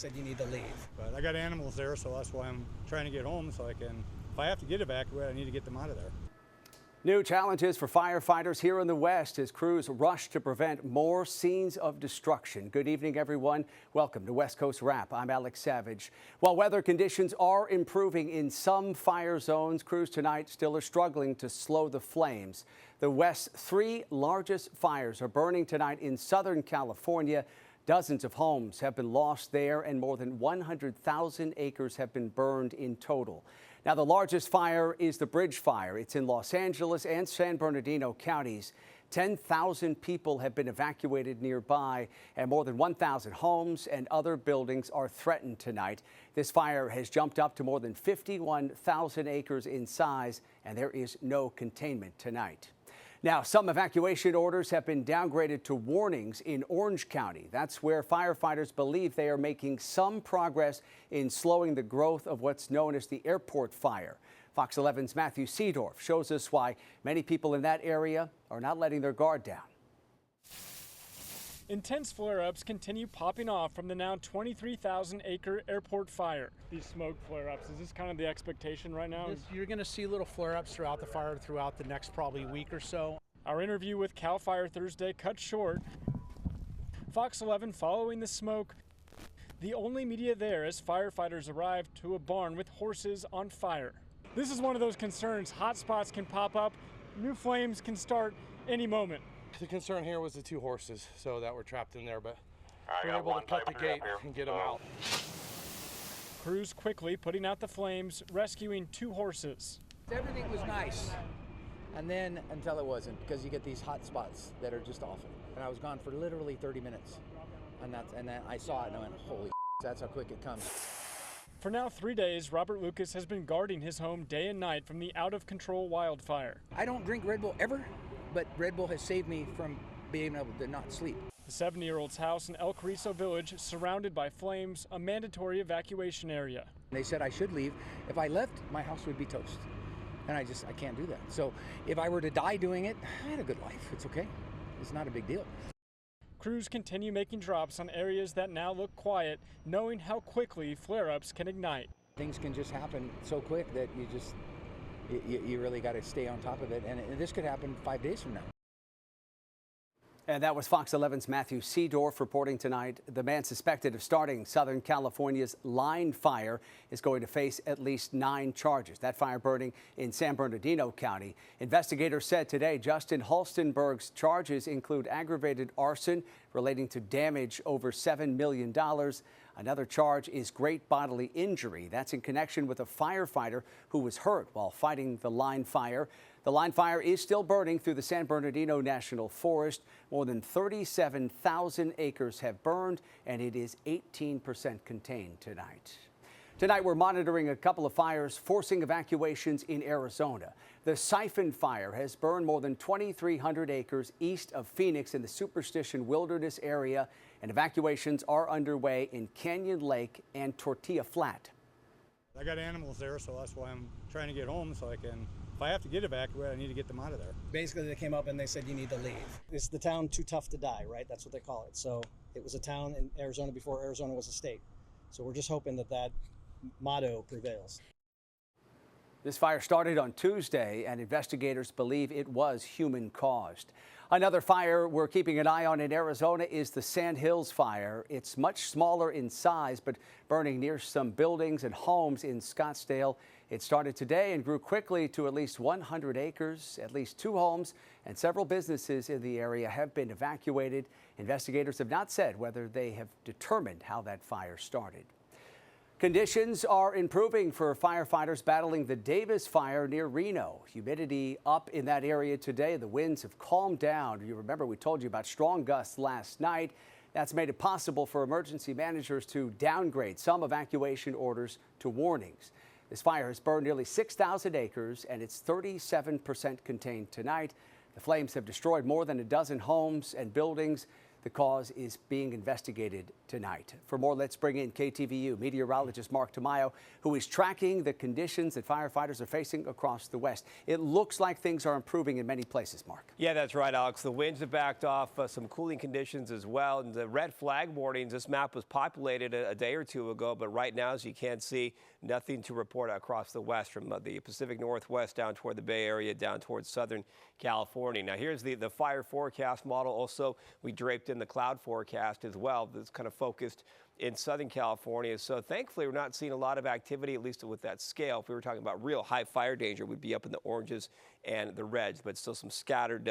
said you need to leave. But I got animals there, so that's why I'm trying to get home so I can, if I have to get evacuated, I need to get them out of there. New challenges for firefighters here in the West as crews rush to prevent more scenes of destruction. Good evening, everyone. Welcome to West Coast Wrap. I'm Alex Savage. While weather conditions are improving in some fire zones, crews tonight still are struggling to slow the flames. The West's three largest fires are burning tonight in Southern California. Dozens of homes have been lost there and more than 100,000 acres have been burned in total. Now, the largest fire is the Bridge Fire. It's in Los Angeles and San Bernardino counties. 10,000 people have been evacuated nearby, and more than 1,000 homes and other buildings are threatened tonight. This fire has jumped up to more than 51,000 acres in size, and there is no containment tonight. Now, some evacuation orders have been downgraded to warnings in Orange County. That's where firefighters believe they are making some progress in slowing the growth of what's known as the airport fire. Fox 11's Matthew Seedorf shows us why many people in that area are not letting their guard down. Intense flare-ups continue popping off from the now 23,000-acre airport fire. These smoke flare-ups, is this kind of the expectation right now? You're going to see little flare-ups throughout the fire throughout the next probably week or so. Our interview with CAL FIRE Thursday cut short. Fox 11 following the smoke. The only media there as firefighters arrived to a barn with horses on fire. This is one of those concerns. Hot spots can pop up. New flames can start any moment. The concern here was the two horses, so that were trapped in there, but we were able to cut the gate and get them out. Crews quickly putting out the flames, rescuing two horses. Everything was nice, and then until it wasn't, because you get these hot spots that are just awful. And I was gone for literally 30 minutes, and then I saw it and I went, holy, that's how quick it comes. For now 3 days, Robert Lucas has been guarding his home day and night from the out-of-control wildfire. I don't drink Red Bull ever, but Red Bull has saved me from being able to not sleep. The 70-year-old's house in El Carrizo Village, surrounded by flames, a mandatory evacuation area. They said I should leave. If I left, my house would be toast. And I can't do that. So if I were to die doing it, I had a good life. It's okay. It's not a big deal. Crews continue making drops on areas that now look quiet, knowing how quickly flare-ups can ignite. Things can just happen so quick that you really got to stay on top of it. And this could happen 5 days from now. And that was Fox 11's Matthew Seedorf reporting tonight. The man suspected of starting Southern California's line fire is going to face at least 9 charges. That fire burning in San Bernardino County. Investigators said today Justin Halstenberg's charges include aggravated arson relating to damage over $7 million. Another charge is great bodily injury. That's in connection with a firefighter who was hurt while fighting the line fire. The line fire is still burning through the San Bernardino National Forest. More than 37,000 acres have burned, and it is 18% contained tonight. Tonight, we're monitoring a couple of fires forcing evacuations in Arizona. The Siphon Fire has burned more than 2,300 acres east of Phoenix in the Superstition Wilderness area, and evacuations are underway in Canyon Lake and Tortilla Flat. I got animals there, so that's why I'm trying to get home so I can, if I have to get evacuated, I need to get them out of there. Basically, they came up and they said you need to leave. It's the town too tough to die, right? That's what they call it. So it was a town in Arizona before Arizona was a state. So we're just hoping that motto prevails. This fire started on Tuesday, and investigators believe it was human-caused. Another fire we're keeping an eye on in Arizona is the Sand Hills Fire. It's much smaller in size, but burning near some buildings and homes in Scottsdale. It started today and grew quickly to at least 100 acres. At least 2 homes and several businesses in the area have been evacuated. Investigators have not said whether they have determined how that fire started. Conditions are improving for firefighters battling the Davis fire near Reno. Humidity up in that area today. The winds have calmed down. You remember we told you about strong gusts last night. That's made it possible for emergency managers to downgrade some evacuation orders to warnings. This fire has burned nearly 6,000 acres, and it's 37% contained tonight. The flames have destroyed more than a dozen homes and buildings. The cause is being investigated tonight. For more, let's bring in KTVU meteorologist Mark Tamayo, who is tracking the conditions that firefighters are facing across the West. It looks like things are improving in many places, Mark. Yeah, that's right, Alex. The winds have backed off, some cooling conditions as well. And the red flag warnings, this map was populated a day or two ago, but right now, as you can see, nothing to report across the West from the Pacific Northwest down toward the Bay Area, down towards Southern California. Now, here's the fire forecast model. Also, we draped in the cloud forecast as well. That's kind of focused in Southern California. So thankfully, we're not seeing a lot of activity, at least with that scale. If we were talking about real high fire danger, we'd be up in the oranges and the reds, but still some scattered,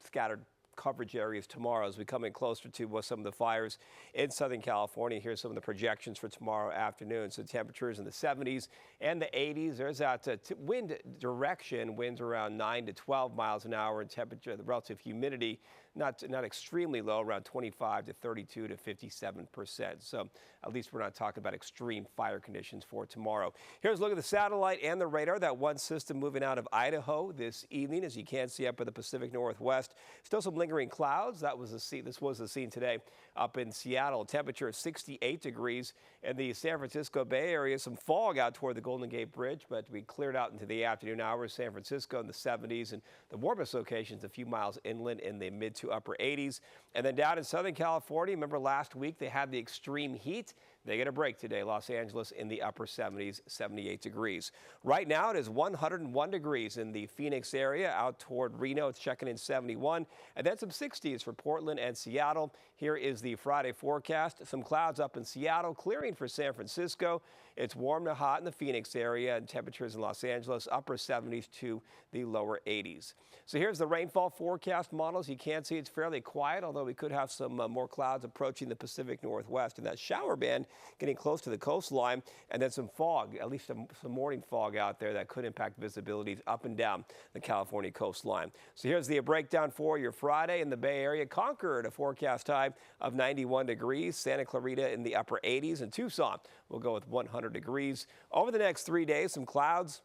scattered coverage areas tomorrow as we come in closer to some of the fires in Southern California. Here's some of the projections for tomorrow afternoon. So temperatures in the 70s and the 80s. There's that wind direction, winds around 9 to 12 miles an hour, and temperature, the relative humidity, not extremely low, around 25 to 32 to 57%. So at least we're not talking about extreme fire conditions for tomorrow. Here's a look at the satellite and the radar. That one system moving out of Idaho this evening, as you can see up in the Pacific Northwest. Still some lingering clouds. This was the scene today up in Seattle. Temperature of 68 degrees. In the San Francisco Bay Area, some fog out toward the Golden Gate Bridge, but we cleared out into the afternoon hours. San Francisco in the 70s, and the warmest locations a few miles inland in the mid to upper 80s. And then down in Southern California, remember last week they had the extreme heat. They get a break today. Los Angeles in the upper 70s, 78 degrees. Right now it is 101 degrees in the Phoenix area. Out toward Reno, it's checking in 71. And then some 60s for Portland and Seattle. Here is the Friday forecast. Some clouds up in Seattle, clearing for San Francisco. It's warm to hot in the Phoenix area, and temperatures in Los Angeles, upper 70s to the lower 80s. So here's the rainfall forecast models. You can see it's fairly quiet, although we could have some more clouds approaching the Pacific Northwest, and that shower band getting close to the coastline, and then some fog, at least some morning fog out there that could impact visibility up and down the California coastline. So here's the breakdown for your Friday in the Bay Area. Concord, a forecast high of 91 degrees. Santa Clarita in the upper 80s, and Tucson will go with 100 degrees. Over the next 3 days, some clouds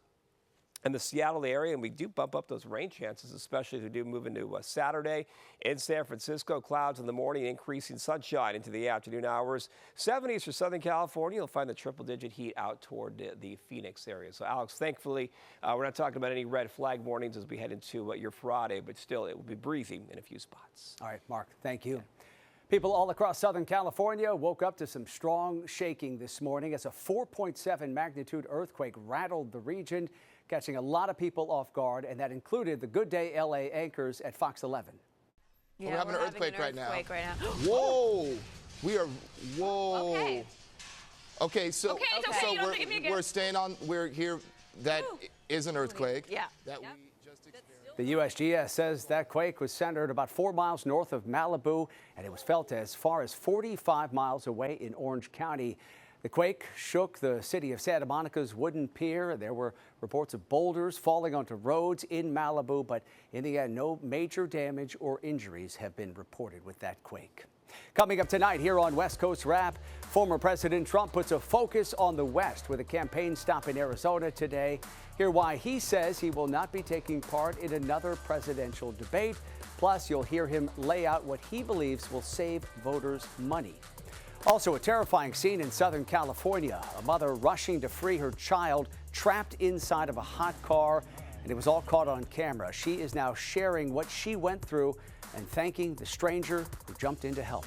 in the Seattle area, and we do bump up those rain chances, especially as we do move into Saturday. In San Francisco, clouds in the morning, increasing sunshine into the afternoon hours. 70s for Southern California. You'll find the triple-digit heat out toward the Phoenix area. So, Alex, thankfully, we're not talking about any red flag warnings as we head into your Friday, but still, it will be breezy in a few spots. All right, Mark, thank you. People all across Southern California woke up to some strong shaking this morning as a 4.7 magnitude earthquake rattled the region, catching a lot of people off guard, and that included the Good Day LA anchors at Fox 11. Yeah, we're having an earthquake right now. Whoa! Whoa! Okay. Okay, so okay, it's okay. You don't have to give me a gift. We're here. That is an earthquake. Yeah. That we just experienced. The USGS says that quake was centered about 4 miles north of Malibu, and it was felt as far as 45 miles away in Orange County. The quake shook the city of Santa Monica's wooden pier. There were reports of boulders falling onto roads in Malibu, but in the end, no major damage or injuries have been reported with that quake. Coming up tonight here on West Coast Wrap, former President Trump puts a focus on the West with a campaign stop in Arizona today. Hear why he says he will not be taking part in another presidential debate. Plus, you'll hear him lay out what he believes will save voters money. Also, a terrifying scene in Southern California. A mother rushing to free her child trapped inside of a hot car, and it was all caught on camera. She is now sharing what she went through and thanking the stranger who jumped in to help.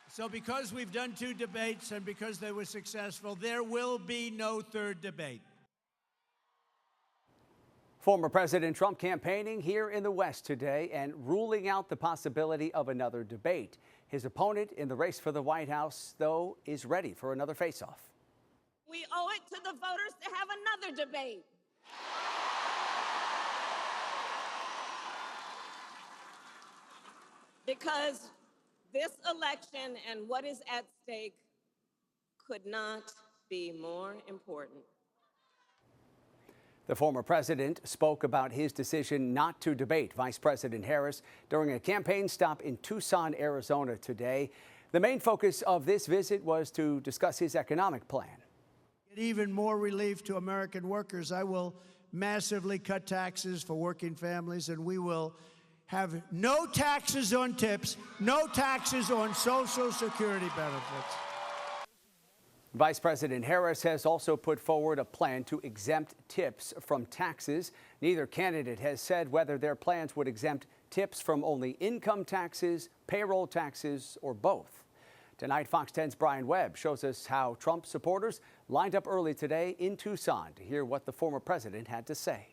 So because we've done 2 debates and because they were successful, there will be no third debate. Former President Trump campaigning here in the West today and ruling out the possibility of another debate. His opponent in the race for the White House, though, is ready for another face-off. We owe it to the voters to have another debate. Because this election and what is at stake could not be more important. The former president spoke about his decision not to debate Vice President Harris during a campaign stop in Tucson, Arizona today. The main focus of this visit was to discuss his economic plan. Get even more relief to American workers. I will massively cut taxes for working families, and we will have no taxes on tips, no taxes on Social Security benefits. Vice President Harris has also put forward a plan to exempt tips from taxes. Neither candidate has said whether their plans would exempt tips from only income taxes, payroll taxes, or both. Tonight, Fox 10's Brian Webb shows us how Trump supporters lined up early today in Tucson to hear what the former president had to say.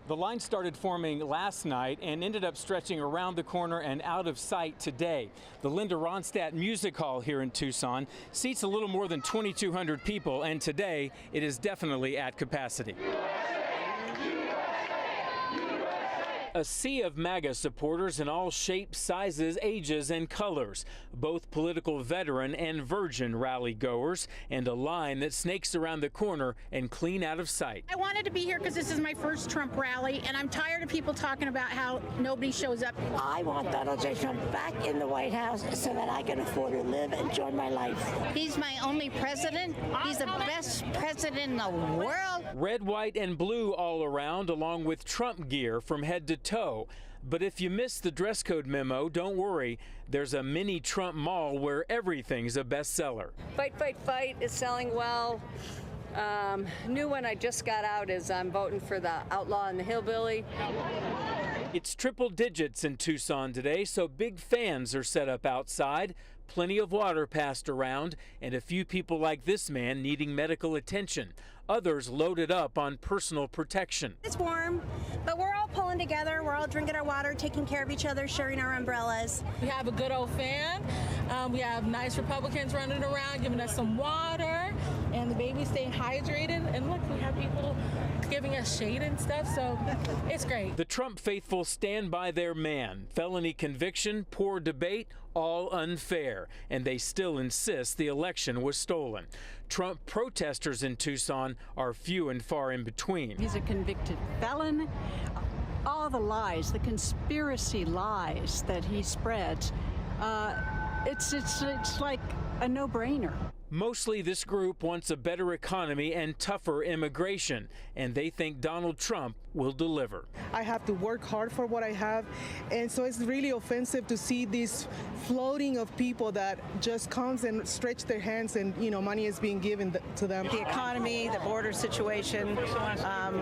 The line started forming last night and ended up stretching around the corner and out of sight today. The Linda Ronstadt Music Hall here in Tucson seats a little more than 2,200 people, and today it is definitely at capacity. A sea of MAGA supporters in all shapes, sizes, ages, and colors. Both political veteran and virgin rally goers, and a line that snakes around the corner and clean out of sight. I wanted to be here because this is my first Trump rally, and I'm tired of people talking about how nobody shows up. I want Donald J. Trump back in the White House so that I can afford to live and enjoy my life. He's my only president. He's the best president in the world. Red, white, and blue all around, along with Trump gear from head to toe. But if you missed the dress code memo, don't worry. There's a mini Trump mall where everything's a bestseller. Fight, Fight, Fight is selling well. New one I just got out is I'm voting for the Outlaw and the Hillbilly. It's triple digits in Tucson today, so big fans are set up outside. Plenty of water passed around, and a few people like this man needing medical attention. Others loaded up on personal protection. It's warm, but we're all pulling together. We're all drinking our water, taking care of each other, sharing our umbrellas. We have a good old fan. We have nice Republicans running around giving us some water, and the babies staying hydrated. And look, we have people giving us shade and stuff, so it's great. The Trump faithful stand by their man. Felony conviction, poor debate, all unfair, and they still insist the election was stolen. Trump protesters in Tucson are few and far in between. He's a convicted felon. All the lies, the conspiracy lies that he spreads, it's like a no-brainer. Mostly this group wants a better economy and tougher immigration, and they think Donald Trump will deliver. I have to work hard for what I have, and so it's really offensive to see this floating of people that just comes and stretch their hands and, money is being given to them. The economy, the border situation,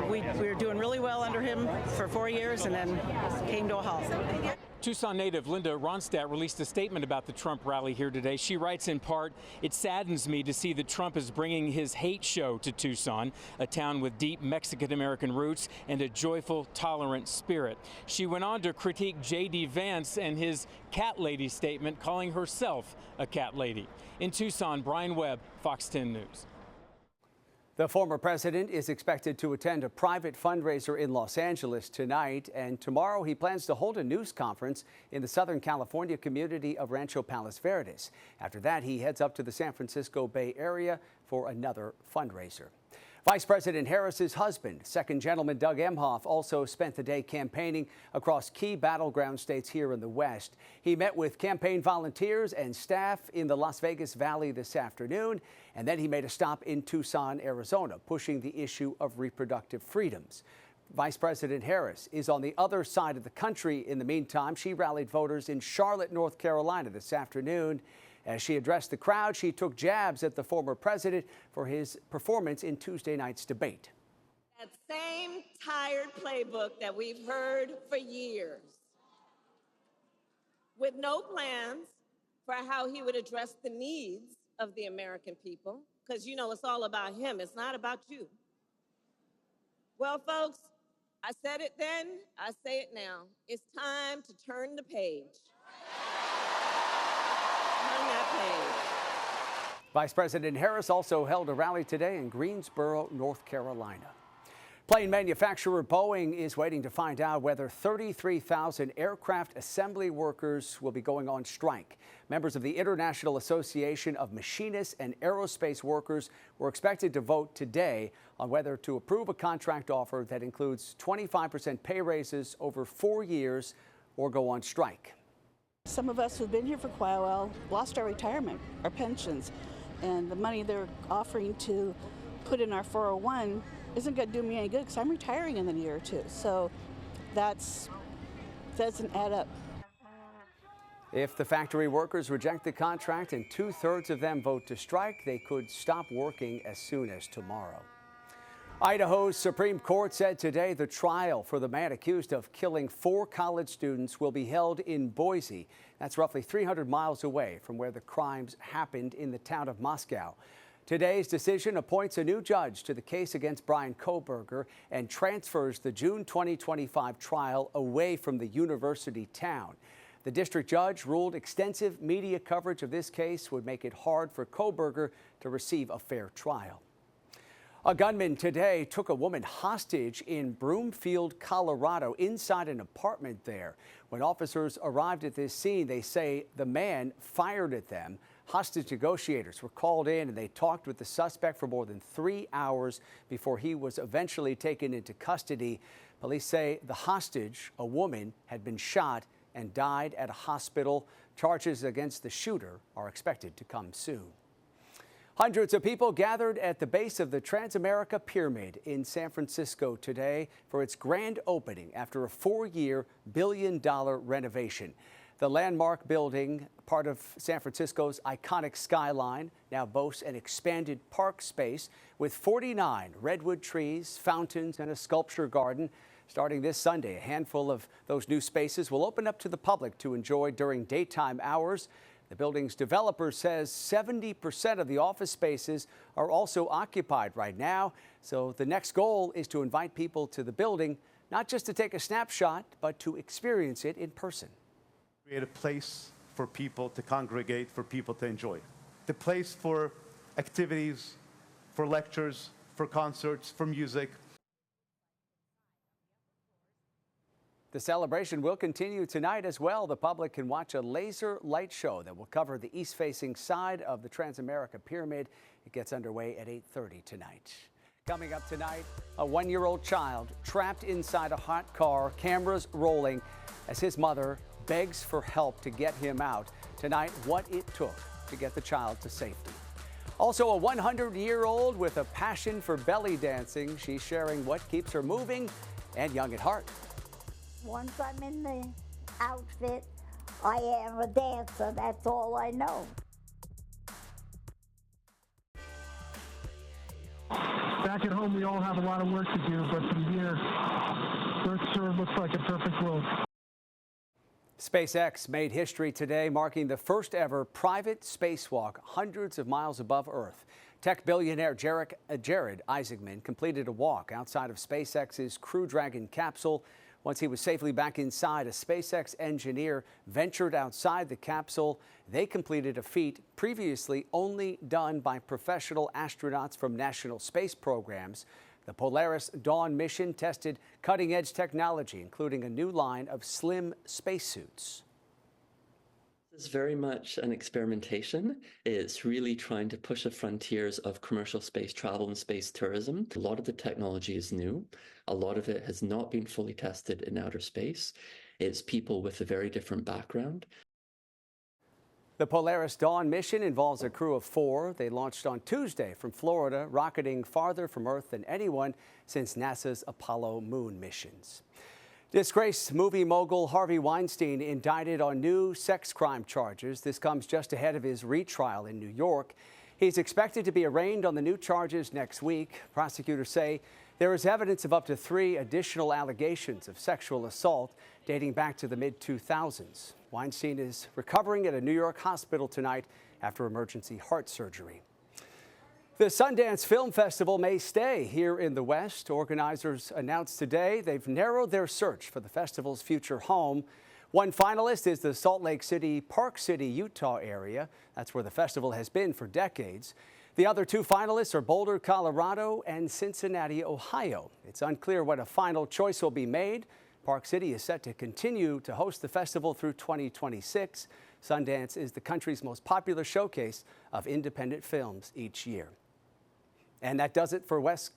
we were doing really well under him for 4 years and then came to a halt. Tucson native Linda Ronstadt released a statement about the Trump rally here today. She writes in part, "It saddens me to see that Trump is bringing his hate show to Tucson, a town with deep Mexican-American roots and a joyful, tolerant spirit." She went on to critique J.D. Vance and his cat lady statement, calling herself a cat lady. In Tucson, Brian Webb, Fox 10 News. The former president is expected to attend a private fundraiser in Los Angeles tonight, and tomorrow he plans to hold a news conference in the Southern California community of Rancho Palos Verdes. After that, he heads up to the San Francisco Bay Area for another fundraiser. Vice President Harris's husband, Second Gentleman Doug Emhoff, also spent the day campaigning across key battleground states here in the West. He met with campaign volunteers and staff in the Las Vegas Valley this afternoon, and then he made a stop in Tucson, Arizona, pushing the issue of reproductive freedoms. Vice President Harris is on the other side of the country in the meantime. She rallied voters in Charlotte, North Carolina this afternoon. As she addressed the crowd, she took jabs at the former president for his performance in Tuesday night's debate. That same tired playbook that we've heard for years, with no plans for how he would address the needs of the American people, because it's all about him, it's not about you. Well, folks, I said it then, I say it now. It's time to turn the page. Vice President Harris also held a rally today in Greensboro, North Carolina. Plane manufacturer Boeing is waiting to find out whether 33,000 aircraft assembly workers will be going on strike. Members of the International Association of Machinists and Aerospace Workers were expected to vote today on whether to approve a contract offer that includes 25% pay raises over 4 years or go on strike. Some of us who've been here for quite a while lost our retirement, our pensions, and the money they're offering to put in our 401 isn't going to do me any good because I'm retiring in a year or two. So that doesn't add up. If the factory workers reject the contract and 2/3 of them vote to strike, they could stop working as soon as tomorrow. Idaho's Supreme Court said today the trial for the man accused of killing 4 college students will be held in Boise. That's roughly 300 miles away from where the crimes happened in the town of Moscow. Today's decision appoints a new judge to the case against Brian Kohberger and transfers the June 2025 trial away from the university town. The district judge ruled extensive media coverage of this case would make it hard for Kohberger to receive a fair trial. A gunman today took a woman hostage in Broomfield, Colorado, inside an apartment there. When officers arrived at this scene, they say the man fired at them. Hostage negotiators were called in and they talked with the suspect for more than 3 hours before he was eventually taken into custody. Police say the hostage, a woman, had been shot and died at a hospital. Charges against the shooter are expected to come soon. Hundreds of people gathered at the base of the Transamerica Pyramid in San Francisco today for its grand opening after a 4-year, billion-dollar renovation. The landmark building, part of San Francisco's iconic skyline, now boasts an expanded park space with 49 redwood trees, fountains, and a sculpture garden. Starting this Sunday, a handful of those new spaces will open up to the public to enjoy during daytime hours. The building's developer says 70% of the office spaces are also occupied right now. So the next goal is to invite people to the building, not just to take a snapshot, but to experience it in person. Create a place for people to congregate, for people to enjoy. The place for activities, for lectures, for concerts, for music. The celebration will continue tonight as well. The public can watch a laser light show that will cover the east-facing side of the Transamerica Pyramid. It gets underway at 8:30 tonight. Coming up tonight, a 1-year-old child trapped inside a hot car, cameras rolling as his mother begs for help to get him out. Tonight, what it took to get the child to safety. Also, a 100-year-old with a passion for belly dancing. She's sharing what keeps her moving and young at heart. Once I'm in the outfit, I am a dancer. That's all I know. Back at home, we all have a lot of work to do, but from here, Earth sure looks like a perfect world. SpaceX made history today, marking the first ever private spacewalk hundreds of miles above Earth. Tech billionaire Jared Isaacman completed a walk outside of SpaceX's Crew Dragon capsule. Once he was safely back inside, a SpaceX engineer ventured outside the capsule. They completed a feat previously only done by professional astronauts from national space programs. The Polaris Dawn mission tested cutting-edge technology, including a new line of slim spacesuits. This is very much an experimentation. It's really trying to push the frontiers of commercial space travel and space tourism. A lot of the technology is new. A lot of it has not been fully tested in outer space. It's people with a very different background. The Polaris Dawn mission involves a crew of 4. They launched on Tuesday from Florida, rocketing farther from Earth than anyone since NASA's Apollo moon missions. Disgraced movie mogul Harvey Weinstein indicted on new sex crime charges. This comes just ahead of his retrial in New York. He's expected to be arraigned on the new charges next week. Prosecutors say there is evidence of up to 3 additional allegations of sexual assault dating back to the mid-2000s. Weinstein is recovering at a New York hospital tonight after emergency heart surgery. The Sundance Film Festival may stay here in the West. Organizers announced today they've narrowed their search for the festival's future home. One finalist is the Salt Lake City, Park City, Utah area. That's where the festival has been for decades. The other 2 finalists are Boulder, Colorado, and Cincinnati, Ohio. It's unclear when a final choice will be made. Park City is set to continue to host the festival through 2026. Sundance is the country's most popular showcase of independent films each year. And that does it for West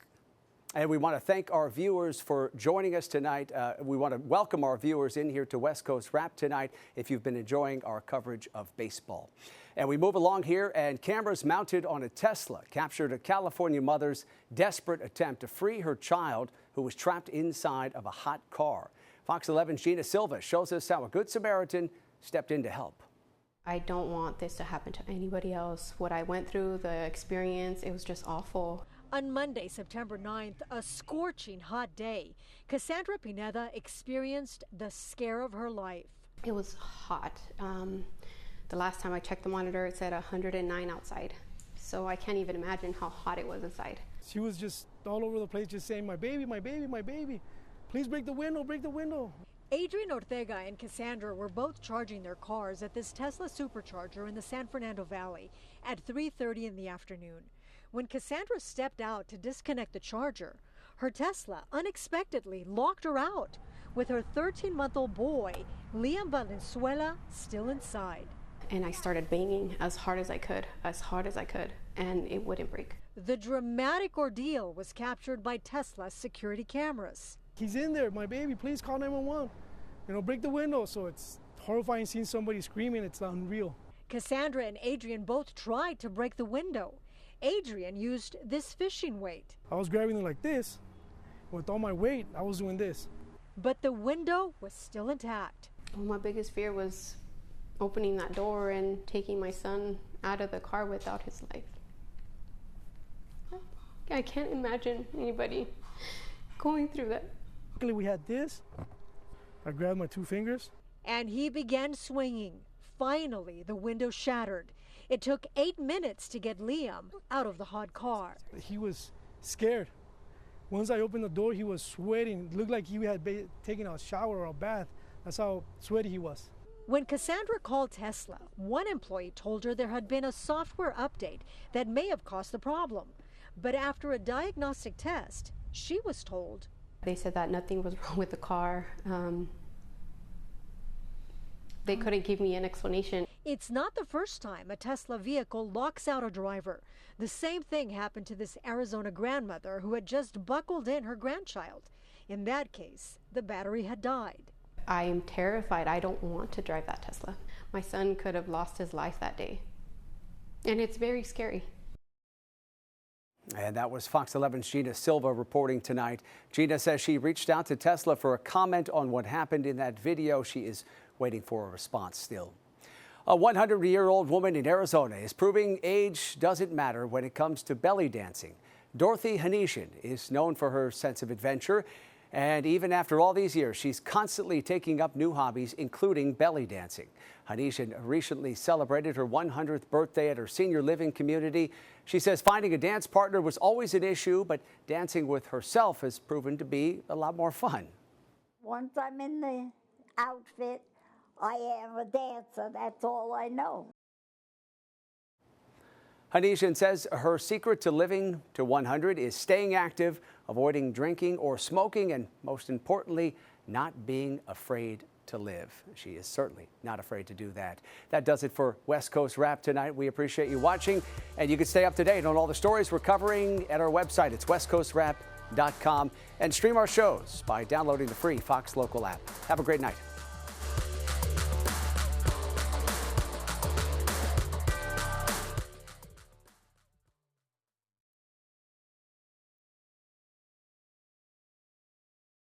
And we want to thank our viewers for joining us tonight. We want to welcome our viewers in here to West Coast Wrap tonight if you've been enjoying our coverage of baseball. And we move along here, and cameras mounted on a Tesla captured a California mother's desperate attempt to free her child who was trapped inside of a hot car. Fox 11's Gina Silva shows us how a Good Samaritan stepped in to help. I don't want this to happen to anybody else. What I went through, the experience, it was just awful. On Monday, September 9th, a scorching hot day, Cassandra Pineda experienced the scare of her life. It was hot. The last time I checked the monitor, it said 109 outside. So I can't even imagine how hot it was inside. She was just all over the place, just saying, my baby, my baby, my baby. Please break the window, break the window. Adrian Ortega and Cassandra were both charging their cars at this Tesla supercharger in the San Fernando Valley at 3:30 in the afternoon. When Cassandra stepped out to disconnect the charger, her Tesla unexpectedly locked her out with her 13-month-old boy, Liam Valenzuela, still inside. And I started banging as hard as I could, and it wouldn't break. The dramatic ordeal was captured by Tesla's security cameras. He's in there, my baby, please call 911. Break the window. So it's horrifying seeing somebody screaming, it's unreal. Cassandra and Adrian both tried to break the window. Adrian used this fishing weight. I was grabbing it like this. With all my weight, I was doing this. But the window was still intact. Well, my biggest fear was opening that door and taking my son out of the car without his life. I can't imagine anybody going through that. Luckily we had this. I grabbed my 2 fingers. And he began swinging. Finally, the window shattered. It took 8 minutes to get Liam out of the hot car. He was scared. Once I opened the door, he was sweating. It looked like he had taken a shower or a bath. That's how sweaty he was. When Cassandra called Tesla, one employee told her there had been a software update that may have caused the problem. But after a diagnostic test, she was told. They said that nothing was wrong with the car. They couldn't give me an explanation. It's not the first time a Tesla vehicle locks out a driver. The same thing happened to this Arizona grandmother who had just buckled in her grandchild. In that case, the battery had died. I am terrified. I don't want to drive that Tesla. My son could have lost his life that day. And it's very scary. And that was Fox 11's Gina Silva reporting tonight. Gina says she reached out to Tesla for a comment on what happened in that video. She is waiting for a response still. A 100-year-old woman in Arizona is proving age doesn't matter when it comes to belly dancing. Dorothy Hanishian is known for her sense of adventure. And even after all these years, she's constantly taking up new hobbies, including belly dancing. Hanishian recently celebrated her 100th birthday at her senior living community. She says finding a dance partner was always an issue, but dancing with herself has proven to be a lot more fun. Once I'm in the outfit, I am a dancer. That's all I know. Hanishian says her secret to living to 100 is staying active, avoiding drinking or smoking, and most importantly, not being afraid to live. She is certainly not afraid to do that. That does it for West Coast Wrap tonight. We appreciate you watching, and you can stay up to date on all the stories we're covering at our website. It's westcoastwrap.com, and stream our shows by downloading the free Fox Local app. Have a great night.